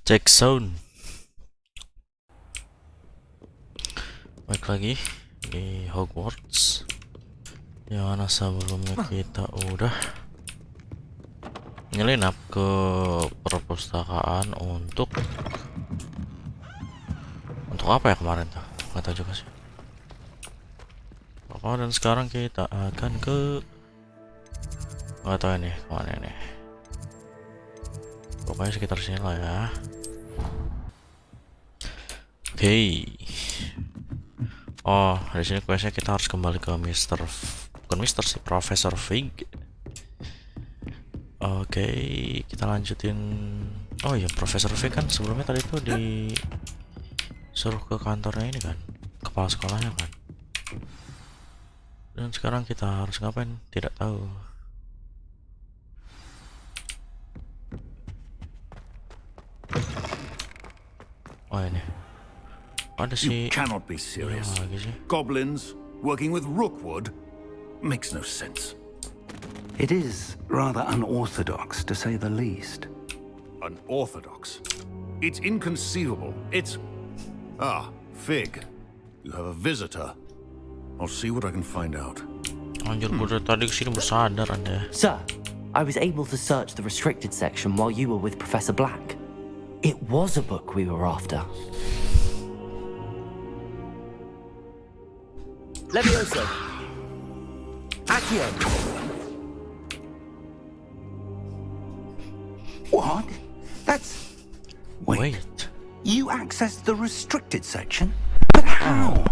Cek sound. Baik lagi di Hogwarts. Yang mana sebelumnya kita udah nyelinap ke perpustakaan untuk apa ya kemarin tuh? Nggak tahu juga sih. Dan sekarang kita akan ke nggak tahu ini kemana ini. Pokoknya sekitar sini lah ya. Oke. Oh, di sini questnya kita harus kembali ke bukan Mister sih, Profesor Fig. Oke, kita lanjutin. Oh iya, Profesor Fig kan sebelumnya tadi tuh disuruh ke kantornya ini kan, kepala sekolahnya kan. Dan sekarang kita harus ngapain? Tidak tahu. Oh ini. Ada You sih. cannot be serious. Ya, lagi sih. Goblins working with rookwood makes no sense. It is rather unorthodox, to say the least. Unorthodox? It's inconceivable. It's... Ah, Fig. You have a visitor. I'll see what I can find out. Anjir, gue dari tadi kesini bersadar Anda. Sir, I was able to search the restricted section while you were with Professor Black. It was a book we were after. Levioso. Accio. What? That's... Wait. You accessed the restricted section? But how?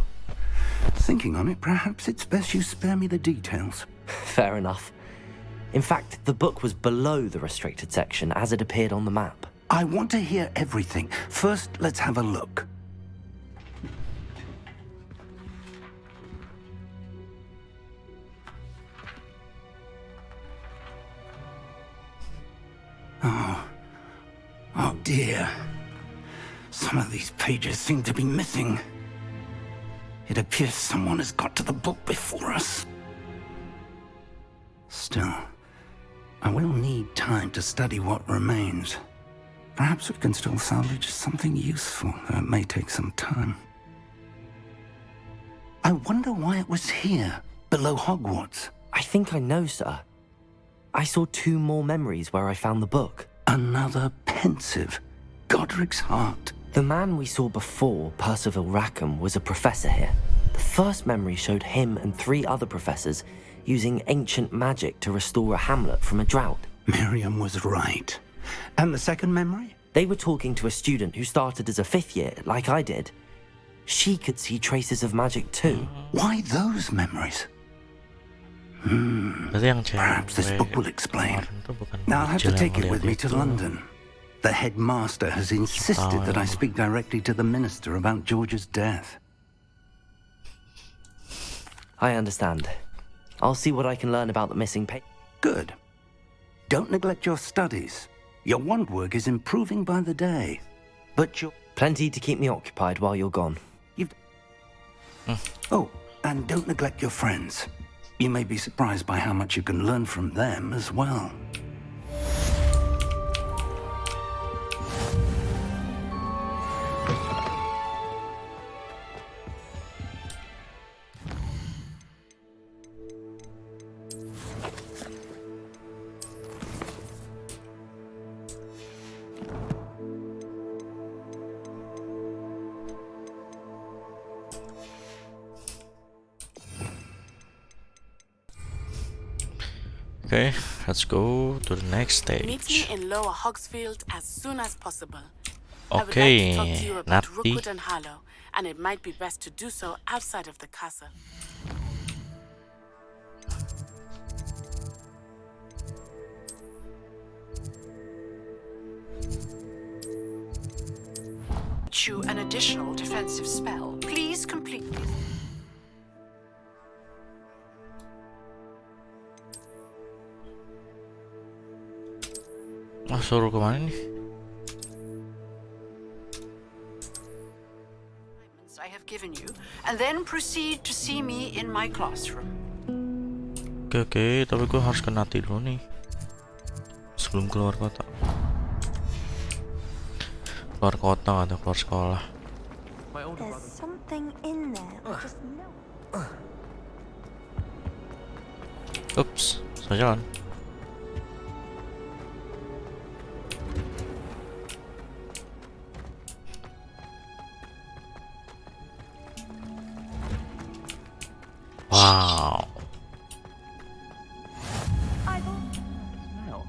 Thinking on it, perhaps it's best you spare me the details. Fair enough. In fact, the book was below the restricted section as it appeared on the map. I want to hear everything. First, let's have a look. Oh dear. Some of these pages seem to be missing. It appears someone has got to the book before us. Still, I will need time to study what remains. Perhaps we can still salvage something useful, though it may take some time. I wonder why it was here, below Hogwarts. I think I know, sir. I saw 2 more memories where I found the book. Another pensive. Godric's heart. The man we saw before, Percival Rackham, was a professor here. The first memory showed him and 3 other professors using ancient magic to restore a hamlet from a drought. Miriam was right. And the second memory? They were talking to a student who started as a 5th year, like I did. She could see traces of magic too. Why those memories? Perhaps this book will explain. Now I'll have to take it with me to London. The headmaster has insisted that I speak directly to the minister about George's death. I understand. I'll see what I can learn about the missing page. Good. Don't neglect your studies. Your wand work is improving by the day. But you're... Plenty to keep me occupied while you're gone. Oh, and don't neglect your friends. You may be surprised by how much you can learn from them as well. Okay, let's go to the next Meet me stage. in Lower Hogsfield as soon as possible. Okay, I would like to talk to you about Natty. Rookwood and Harlow, and it might be best to do so outside of the castle. You an additional defensive spell. Please complete this. Suruh kemana nih? I have given you, and then proceed to see me in my classroom. Oke, tapi gue harus ke Natty dulu nih sebelum keluar kota. Keluar kota atau keluar sekolah. There's something in there. I just know. Ups, salah jalan. Wow. Smell.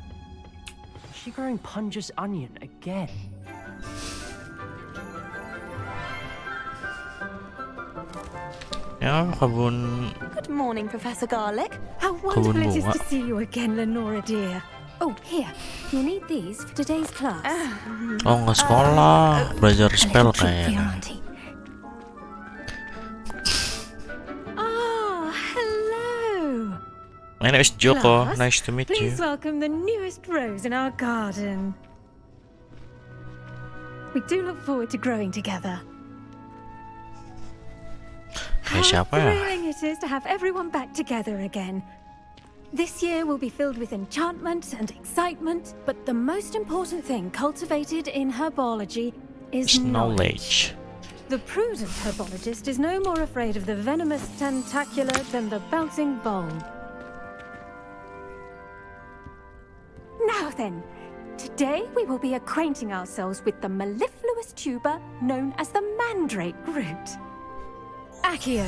Is she growing Punja's onion again? Ya, kebun. Good morning, Professor Garlic. How wonderful it is bunga. to see you again, Lenora dear. Oh, here. You'll need these for today's class. Oh, nggak sekolah, belajar A spell little treat for your kayaknya. auntie. Ah, hello. My name is Joko. Class, Nice to meet you. Please welcome the newest rose in our garden. We do look forward to growing together. How Siapa ya? thrilling it is to have everyone back together again. This year will be filled with enchantment and excitement, but the most important thing cultivated in herbology is It's knowledge. The prudent herbologist is no more afraid of the venomous tentacular than the bouncing bulb. Now then, today we will be acquainting ourselves with the mellifluous tuber known as the mandrake root. Accio.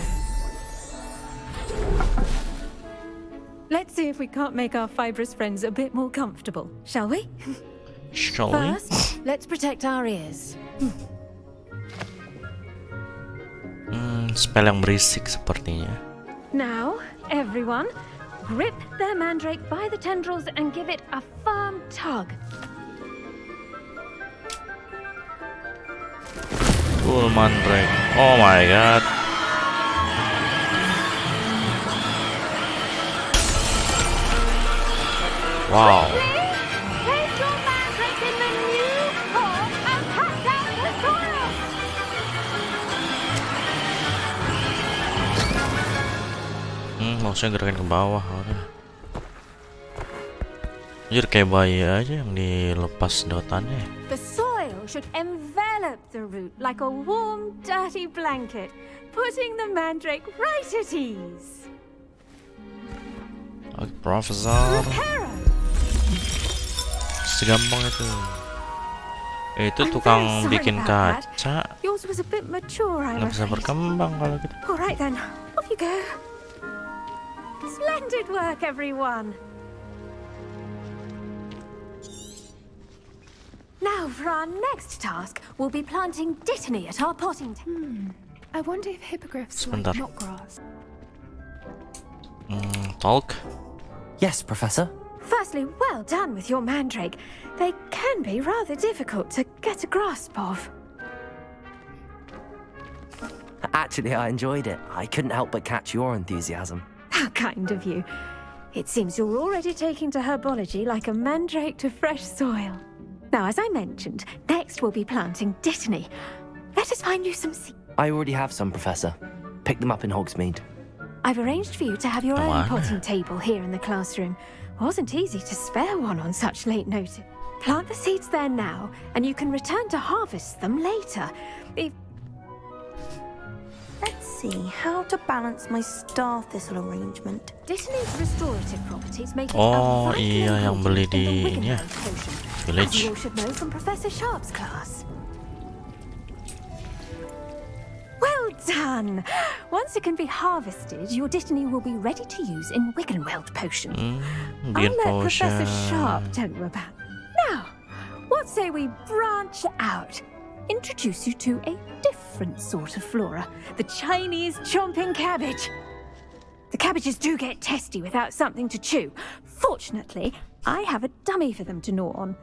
Let's see if we can't make our fibrous friends a bit more comfortable, shall we? Shall we? First, let's protect our ears. Spell yang berisik sepertinya. Now, everyone, grip their mandrake by the tendrils and give it a firm tug. Full mandrake. Oh my god. Wow. Place your mandrake in the new form and cut out the soil! Maksudnya gerakin ke bawah. Oke. Anjir kayak bayi aja yang dilepas sedotannya. The soil should envelop the root like a warm, dirty blanket, putting the mandrake right at ease. Oke, Profesor. Reparo! Segampang itu. Itu I'm tukang very sorry bikin about that. kaca. Yours was a bit mature, I'm Nggak bisa afraid. berkembang kalau gitu. All right then, off you go. Splendid work, everyone. Now, for our next task, we'll be planting dittany at our potting I wonder if hippogriffs Sebentar. like knotgrass. Talk. Yes, Professor. Firstly, well done with your mandrake. They can be rather difficult to get a grasp of. Actually, I enjoyed it. I couldn't help but catch your enthusiasm. How kind of you. It seems you're already taking to herbology like a mandrake to fresh soil. Now, as I mentioned, next we'll be planting dittany. Let us find you some seeds. I already have some, Professor. Pick them up in Hogsmeade. I've arranged for you to have your own Wow. potting table here in the classroom. Wasn't easy to spare one on such late notice. Plant the seeds there now, and you can return to harvest them later. Let's see how to balance my star thistle arrangement. Dittany's restorative properties make it Oh, a vital iya, yang ingredient beli in the di Wiggenweld ini ya, potion, village. as you all should know from Professor Sharp's class. Well done! Once it can be harvested, your dittany will be ready to use in Wiggenweld potion. I'll Bikin let Professor potion. Sharp tell you about. Now, what say we branch out? Introduce you to a different sort of flora, the Chinese chomping cabbage. The cabbages do get testy without something to chew. Fortunately, I have a dummy for them to gnaw on.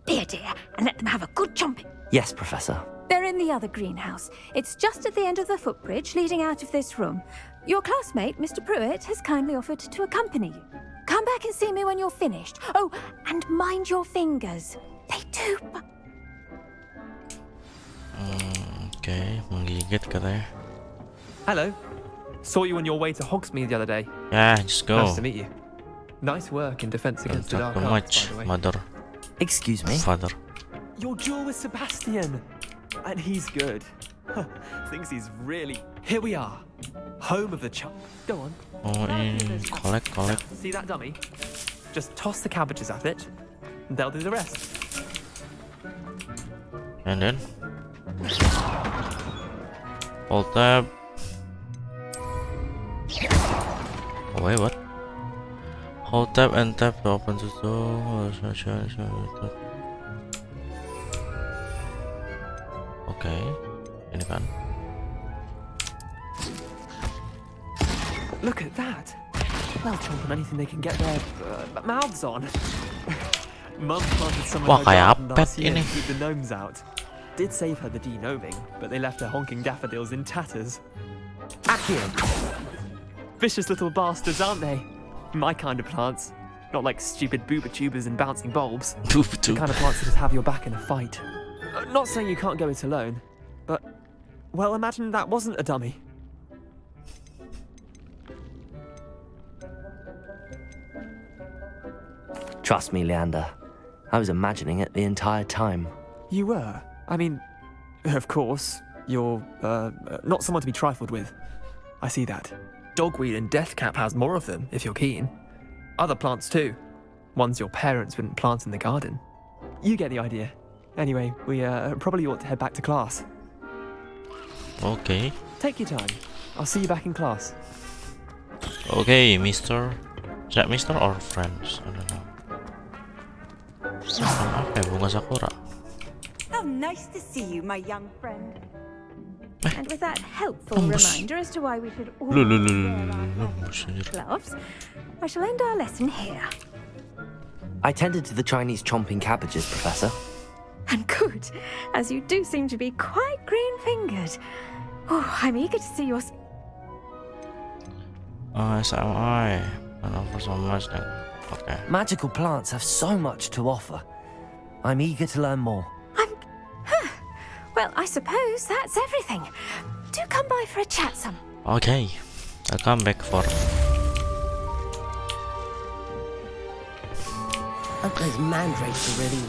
Be a dear and let them have a good chomping. Yes, Professor. They're in the other greenhouse. It's just at the end of the footbridge leading out of this room. Your classmate, Mr. Pruitt, has kindly offered to accompany you. Come back and see me when you're finished. Oh, and mind your fingers. They do. Oke, menggigit katanya. Hello. Saw you on your way to Hogsmeade the other day. Yeah, just go. Nice to meet you. Nice work in Defense Don't Against the talk Dark too Arts, much, by the way. mother. Excuse me. Father. your duel with Sebastian. And he's good. Thinks he's really... Here we are. Home of the Go on. Oh, ini collect. See that dummy? Just toss the cabbages at it. And they'll do the rest. And then hold tab. Oh wait, what? Hold tab and tap to open the door. Okay, ini kan. Look at that. They'll chomp on anything they can get their mouths on. Mum planted some Wah, of her kayak garden pet last year ini. to keep the gnomes out. Did save her the de-gnoming, but they left her honking daffodils in tatters. Accio! Vicious little bastards, aren't they? My kind of plants. Not like stupid booba tubers and bouncing bulbs. The kind of plants that just have your back in a fight. Not saying you can't go it alone, but... Well, imagine that wasn't a dummy. Trust me, Leander. I was imagining it the entire time. You were? I mean, of course, you're, not someone to be trifled with. I see that. Dogweed and deathcap has more of them, if you're keen. Other plants too. Ones your parents wouldn't plant in the garden. You get the idea. Anyway, we, probably ought to head back to class. Okay. Take your time. I'll see you back in class. Okay, mister. Is that mister or friends? I don't know. Apa ya, bunga sakura? How nice to see you, my young friend. And with that helpful reminder as to why we should all wear our gloves, I shall end our lesson here. I tended to the Chinese chomping cabbages, Professor. And good, as you do seem to be quite green-fingered. Oh, I'm eager to see your... SMI. I don't know for so much then. Okay. Magical plants have so much to offer. I'm eager to learn more. Well, I suppose that's everything. Do come by for a chat some. Okay. I'll come back for... Those mandrakes are really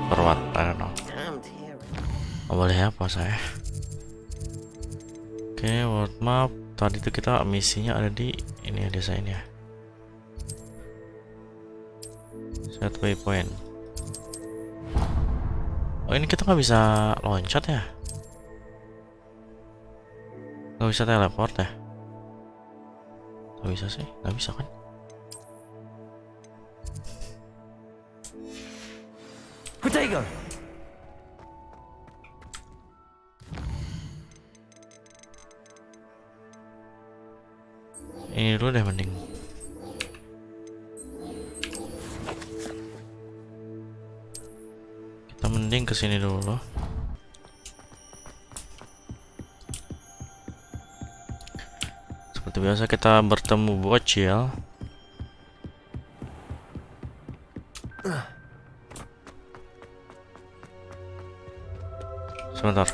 For what? I don't know. Oh, boleh apa saya? Oke, world map. Tadi itu kita misinya ada di ini ya, desa ini ya. Set waypoint. Oh, ini kita nggak bisa loncat ya? Nggak bisa teleport ya? Nggak bisa sih, nggak bisa kan? Potato! Ini dulu deh mending. Kita mending kesini dulu. Seperti biasa kita bertemu bocil. Sebentar.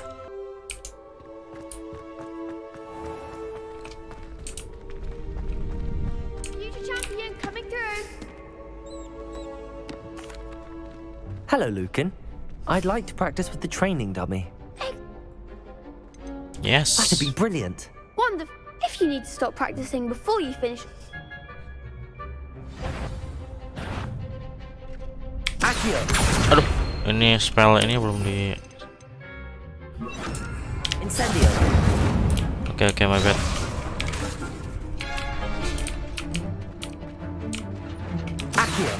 Hello, Lucan. I'd like to practice with the training dummy. Yes. That'd be brilliant. Wonderful. If you need to stop practicing before you finish... Accio! Aduh, ini spell ini belum di... Incendio! Oke, my bad. Accio!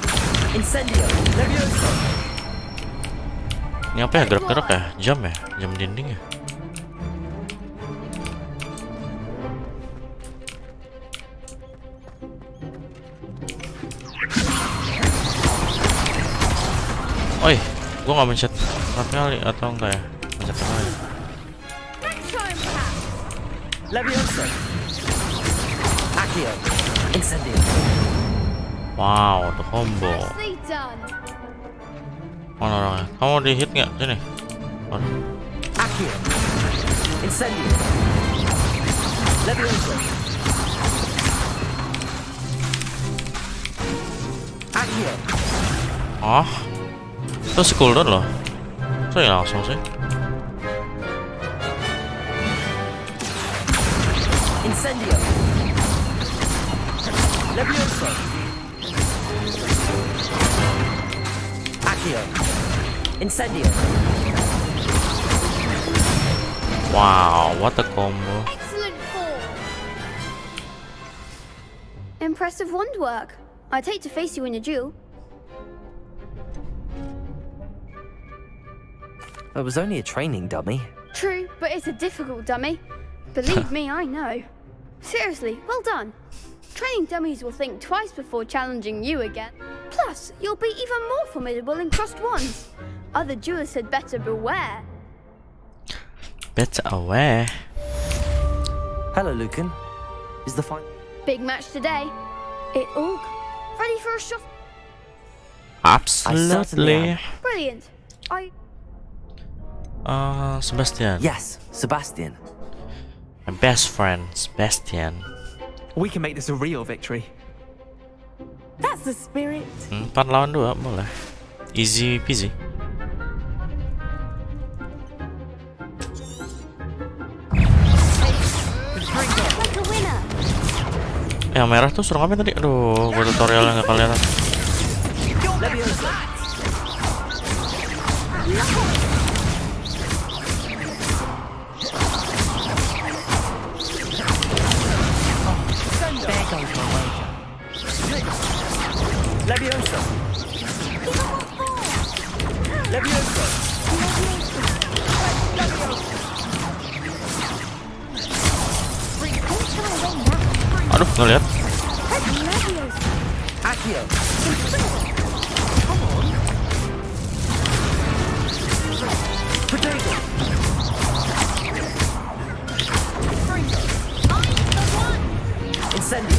Incendio! Levioso! Ini apa ya, gerak-gerak ya? Jam ya? Jam dinding ya? Oi, gua nggak mencet kali atau enggak ya? Mencet kali. Levioso! Accio! Incendio! Wow, the combo. Mana orangnya? Kamu di hit nggak? Sini. Mana? Accio! Incendio! Levioso! Accio! Ah? Itu si cooldown loh. Saya langsung sih. Incendio. Levioso. Accio. Incendio. Wow, what a combo. Excellent form. Impressive wand work. I'd hate to face you in a duel. It was only a training dummy. True, but it's a difficult dummy. Believe me, I know. Seriously, well done. Training dummies will think twice before challenging you again. Plus, you'll be even more formidable in crossed wands. Other duelists had better beware. Better aware. Hello, Lucan. Is the fight Big match today. It all ready for a shot. Absolutely. Brilliant. Sebastian. Yes, Sebastian. My best friend, Sebastian. We can make this a real victory. That's the spirit. 4 lawan 2 boleh. Easy peasy. Like a winner. Yang merah tuh suruh ngapain tadi? Aduh, gua tutorialnya nggak kelihatan. Levioso. Levioso. Aduh, nggak lihat. Accio. Potato. Incendio.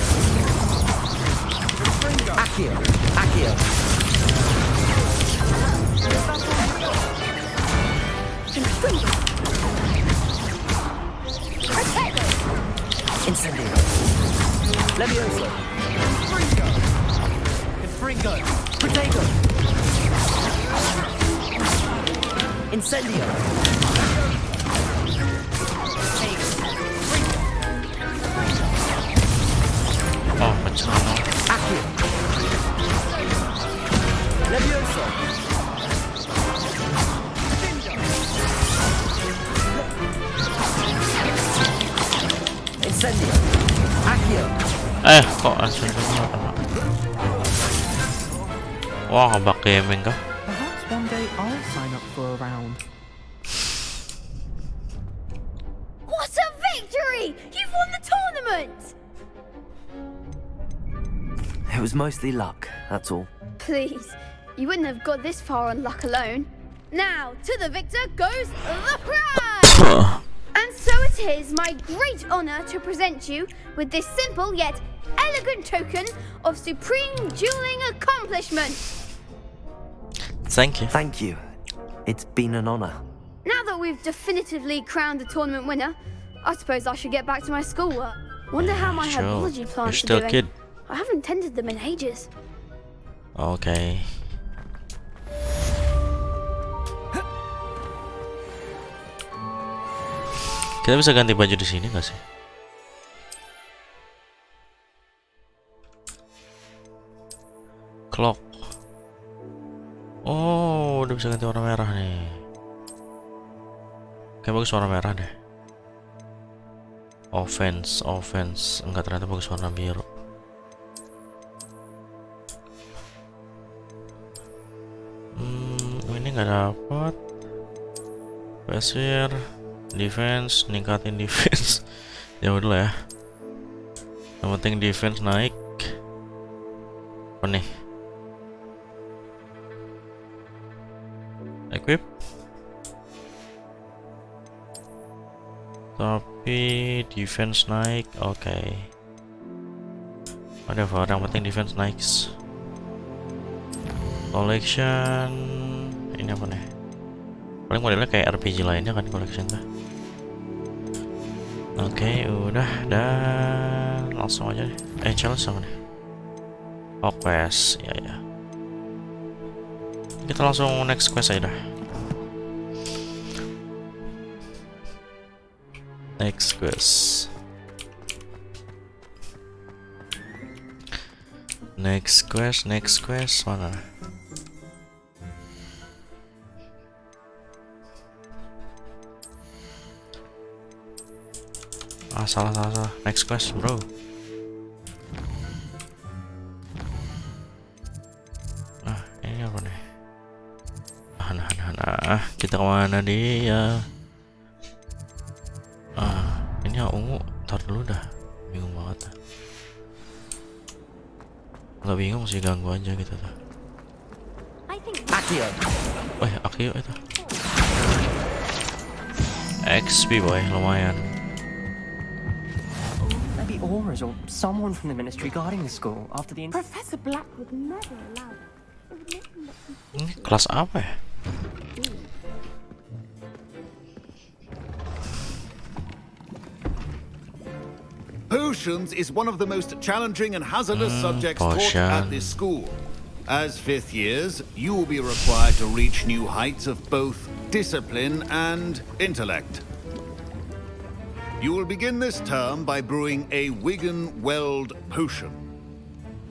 Accio. Accio. Incendio. Levioso. Fringo. Potato. Incendio. Oh, pecah. Accio. Levioso. Incendio. Accio. Kok langsung kena. Wah, ngebak gaming kah? Perhaps one day I'll sign up for a round. What a victory! You've won the tournament! It was mostly luck, that's all. Please, you wouldn't have got this far on luck alone. Now, to the victor goes the prize! And so it is my great honor to present you with this simple yet elegant token of supreme dueling accomplishment. Thank you. Thank you. It's been an honor. Now that we've definitively crowned the tournament winner, I suppose I should get back to my schoolwork. Wonder how my Sure. herbology You're plants still are a doing. kid. I haven't tended them in ages. Oke. Kita bisa ganti baju di sini nggak sih? Clock. Oh, udah bisa ganti warna merah nih. Kayak bagus warna merah deh. Offense. Enggak, ternyata bagus warna biru. Ini nggak dapat. Pasir, defense, ningkatin defense. Ya udah lah ya. Yang penting defense naik. Apa nih? Equip. Tapi defense naik, oke. Whatever, yang penting defense naik. Collection, ini apa nih? Paling modelnya kayak RPG lainnya kan collection tuh. Oke, udah, dan langsung aja deh. Challenge sama nih. Hogwarts, ya. kita langsung next quest aja dah. Next quest. Next quest mana? Ah, salah. Next quest, bro. Ah, ini apa nih? Nah, kita kemana dia? Ah, ini yang ungu. Ntar dulu dah. Bingung banget. Nggak bingung sih, ganggu aja gitu tuh. Akio. Wah, Akio itu. XP boy, lumayan. Maybe Auras or someone from the ministry guarding the school after the... Professor Black would never allow it. It would make him look... Ini kelas apa ya? Potions is one of the most challenging and hazardous subjects taught at this school. As fifth years, you will be required to reach new heights of both discipline and intellect. You will begin this term by brewing a Wigan-Weld potion.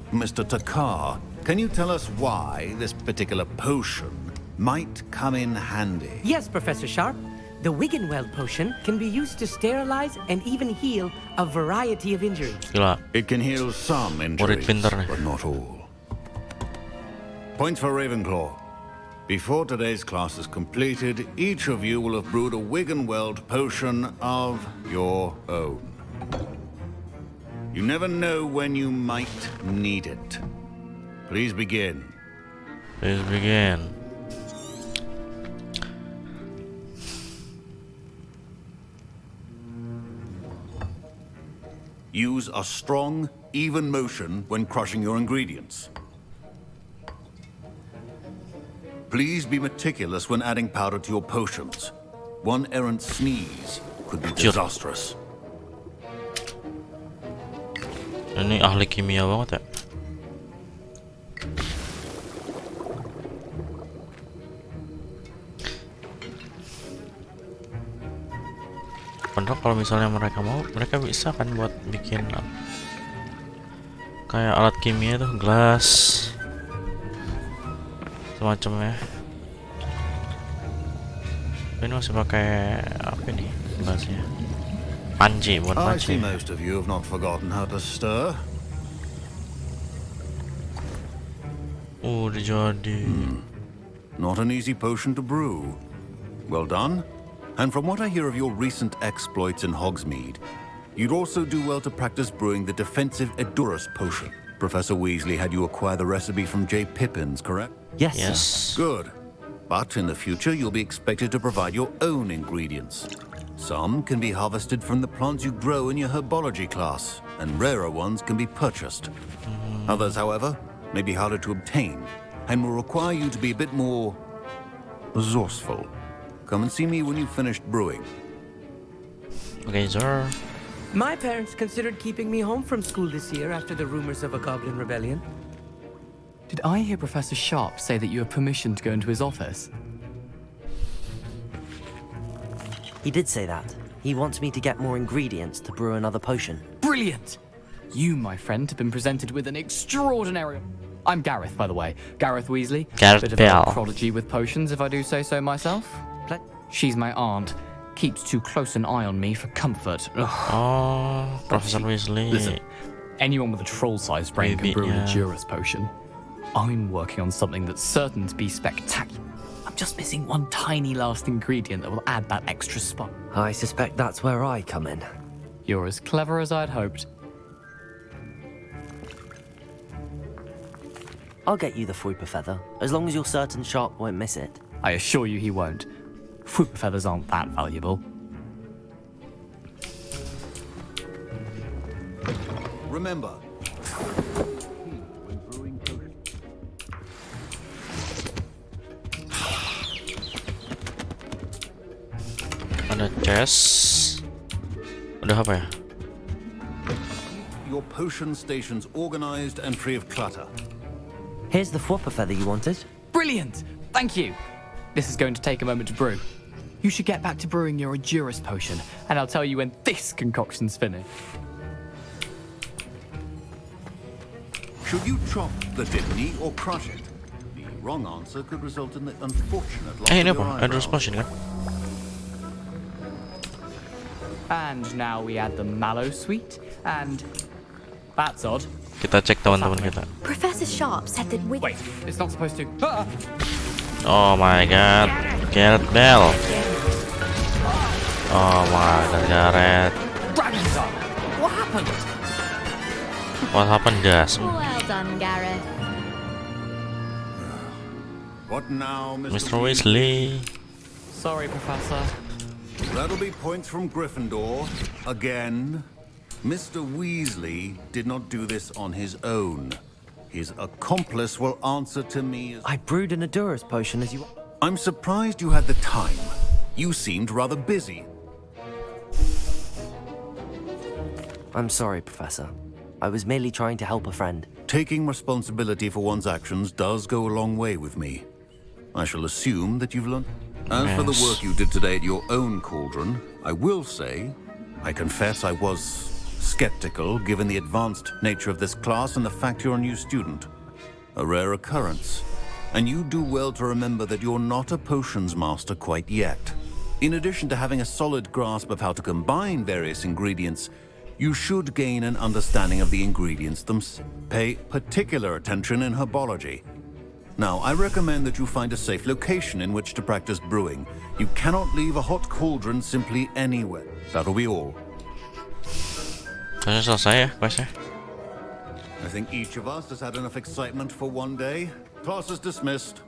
Mr. Takar, can you tell us why this particular potion might come in handy? Yes, Professor Sharp. The Wigan-Weld potion can be used to sterilize and even heal a variety of injuries. Gila. It can heal some injuries, but not all. Points for Ravenclaw. Before today's class is completed, each of you will have brewed a Wigan-Weld potion of your own. You never know when you might need it. Please begin. Please begin. Use a strong, even motion when crushing your ingredients. Please be meticulous when adding powder to your potions. One errant sneeze could be disastrous. Ini ahli kimia banget ya. Padahal kalau misalnya mereka mau, mereka bisa kan buat bikin kayak alat kimia tuh, gelas semacamnya. Ini masih pakai apa nih gelasnya? Panci, buat I panci. see most of you have not forgotten how to stir. Udah jadi. Not an easy potion to brew. Well done. And from what I hear of your recent exploits in Hogsmeade, you'd also do well to practice brewing the defensive Edurus potion. Professor Weasley had you acquire the recipe from J. Pippins, correct? Yes, yes. Good. But in the future, you'll be expected to provide your own ingredients. Some can be harvested from the plants you grow in your herbology class, and rarer ones can be purchased. Others, however, may be harder to obtain, and will require you to be a bit more resourceful. Come and see me when you've finished brewing. Okay, sir. My parents considered keeping me home from school this year after the rumors of a goblin rebellion. Did I hear Professor Sharp say that you have permission to go into his office? He did say that. He wants me to get more ingredients to brew another potion. Brilliant! You, my friend, have been presented with an extraordinary... I'm Gareth, by the way. Gareth Weasley. Gareth Bit of Bell. a prodigy with potions, if I do say so myself. She's my aunt. Keeps too close an eye on me for comfort. Ugh. Oh, Professor Weasley. Listen, anyone with a troll-sized brain can brew an Edurus potion. I'm working on something that's certain to be spectacular. I'm just missing one tiny last ingredient that will add that extra spot. I suspect that's where I come in. You're as clever as I'd hoped. I'll get you the Fruiper feather, as long as you're certain Sharp won't miss it. I assure you he won't. Fruit feathers aren't that valuable. Remember, ada chest. Udah apa ya? your potion stations organized and free of clutter. Here's the Fruiper feather you wanted. Brilliant! Thank you. This is going to take a moment to brew. You should get back to brewing your Endurance potion, and I'll tell you when this concoction's finished. Should you chop the dipney or crush it? The wrong answer could result in the unfortunate loss Ini of your apa? Endurance eyebrows. potion kan? And now we add the mallow sweet, and that's odd. Kita cek teman-teman kita. Professor Sharp said that we... Wait, it's not supposed to... Ah! Oh my god, Gareth Bell. Oh my god, Gareth. What happened? What happened, Jas? Well done, Gareth. What now, Mr. Weasley? Sorry, Professor. That'll be points from Gryffindor. Again. Mr. Weasley did not do this on his own. His accomplice will answer to me as... I brewed an Endurance potion as you... I'm surprised you had the time. You seemed rather busy. I'm sorry, Professor. I was merely trying to help a friend. Taking responsibility for one's actions does go a long way with me. I shall assume that you've learned. As for the work you did today at your own cauldron, I will say, I confess I was skeptical given the advanced nature of this class and the fact you're a new student. A rare occurrence. And you do well to remember that you're not a potions master quite yet. In addition to having a solid grasp of how to combine various ingredients, you should gain an understanding of the ingredients themselves. Pay particular attention in herbology. Now, I recommend that you find a safe location in which to practice brewing. You cannot leave a hot cauldron simply anywhere. That'll be all. Sudah selesai ya questnya? I think each of us has had enough excitement for one day. Class is dismissed.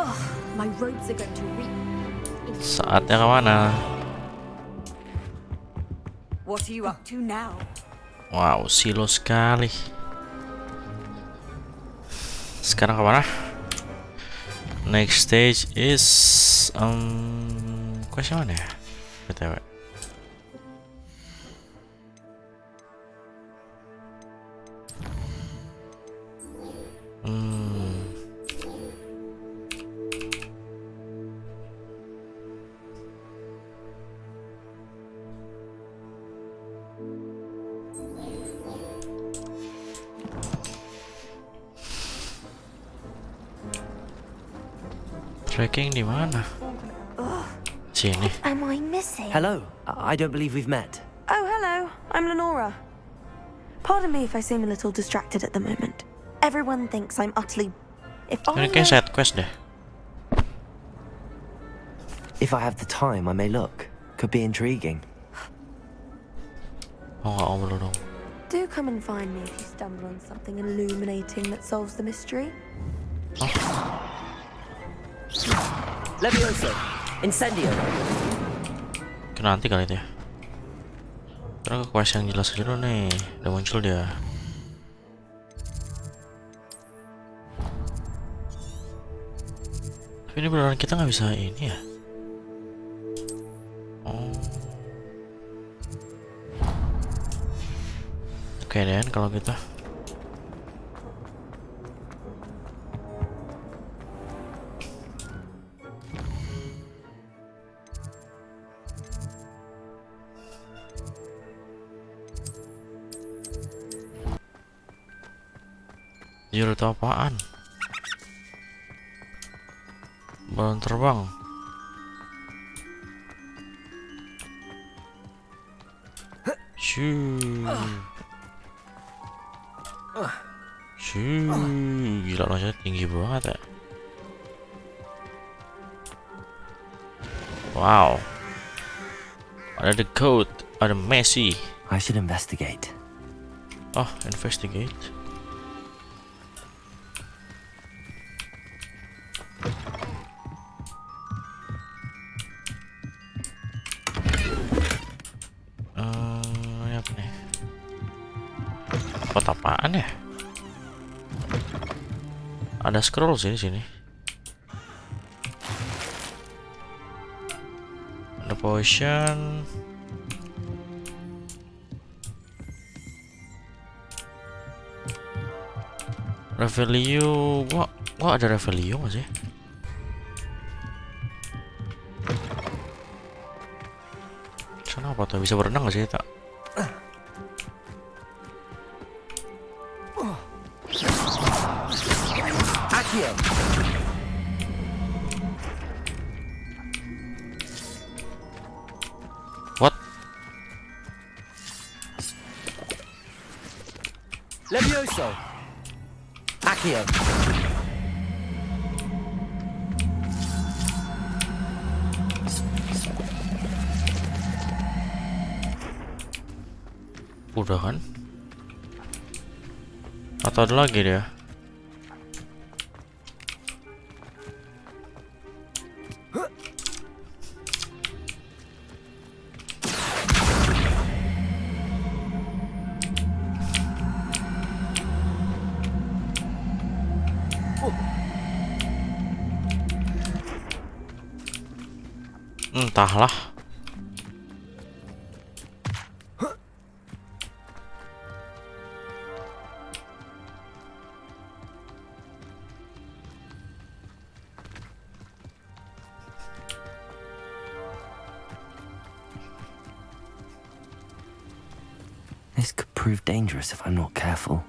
Ugh, my robes are going to reek. Saatnya kemana? What are you up to now? Wow, silo sekali. Sekarang kemana? Next stage is question mana ya? BTW. Tracking di mana? Sini. Am I missing? Hello. I don't believe we've met. Oh, hello. I'm Lenora. Pardon me if I seem a little distracted at the moment. Everyone thinks I'm utterly... Ini kayak side quest deh. If I have the time, I may look. Could be intriguing. Oh, nggak ngobrol dong. Do come and find me if you stumble on something illuminating that solves the mystery. Levioso. Incendio. Ke nanti kali itu ya. Karena ke quest yang jelas aja dulu nih. Udah muncul dia. Tapi ini beneran kita nggak bisa ini ya. Oh. Oke deh kalau gitu. Juru itu apaan? Balon terbang. Shoo. Gila loncatnya tinggi banget ya. Wow. Ada the code, ada Messi. I should investigate. Oh, investigate. Apa nih? Pot apaan ya? Ada scroll sih di sini. Ada potion. Revelio, gua ada Revelio nggak sih? Sana apa tuh, bisa berenang nggak sih tak? What? Levioso. Accio. Udah kan? Atau ada lagi dia? Entahlah. This could prove dangerous if I'm not careful.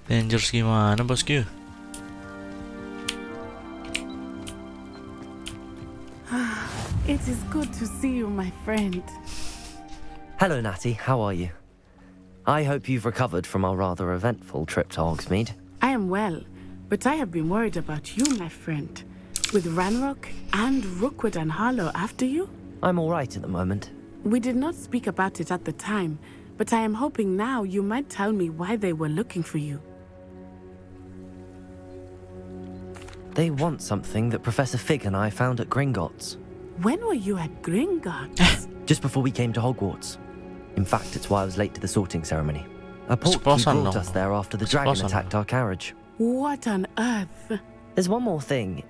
Dangerous gimana bosku? It is good to see you, my friend. Hello, Natty. How are you? I hope you've recovered from our rather eventful trip to Hogsmeade. I am well, but I have been worried about you, my friend. With Ranrock and Rookwood and Harlow after you? I'm all right at the moment. We did not speak about it at the time, but I am hoping now you might tell me why they were looking for you. They want something that Professor Fig and I found at Gringotts. When were you at Gringotts? Just before we came to Hogwarts. In fact, it's why I was late to the sorting ceremony. A portkey brought us there after the dragon attacked our carriage. What on earth? There's one more thing.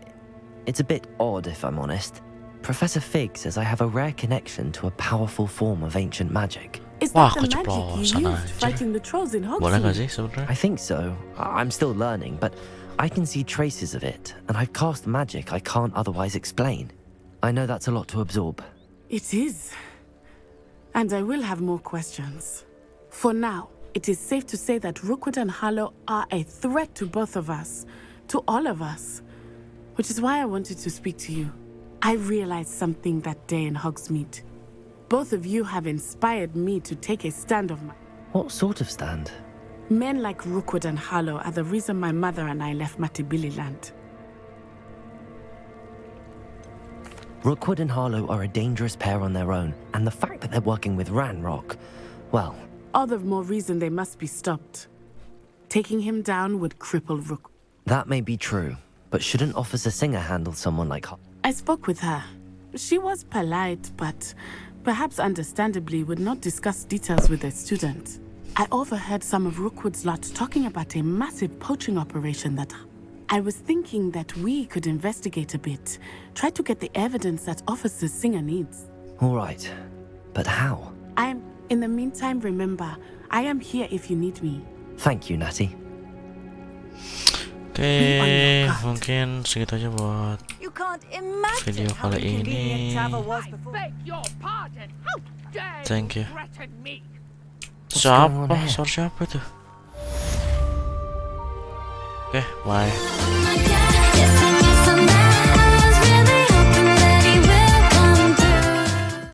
It's a bit odd, if I'm honest. Professor Fig says I have a rare connection to a powerful form of ancient magic. Is that the magic you used fighting the trolls in Hogsmeade? I think so. I'm still learning, but I can see traces of it, and I've cast magic I can't otherwise explain. I know that's a lot to absorb. It is. And I will have more questions. For now, it is safe to say that Rookwood and Harlow are a threat to both of us, to all of us. Which is why I wanted to speak to you. I realized something that day in Hogsmeade. Both of you have inspired me to take a stand of my... What sort of stand? Men like Rookwood and Harlow are the reason my mother and I left Membully land. Rookwood and Harlow are a dangerous pair on their own, and the fact that they're working with Ranrock, well... All the more reason they must be stopped. Taking him down would cripple Rook. That may be true, but shouldn't Officer Singer handle someone like her? I spoke with her. She was polite, but perhaps understandably would not discuss details with a student. I overheard some of Rookwood's lot talking about a massive poaching operation that... I was thinking that we could investigate a bit. Try to get the evidence that Officer Singer needs. All right. But how? In the meantime, remember, I am here if you need me. Thank you, Natty. Oke, mungkin segitu aja buat video kali ini. Thank you. Siapa? Suara siapa itu? Oke, bye.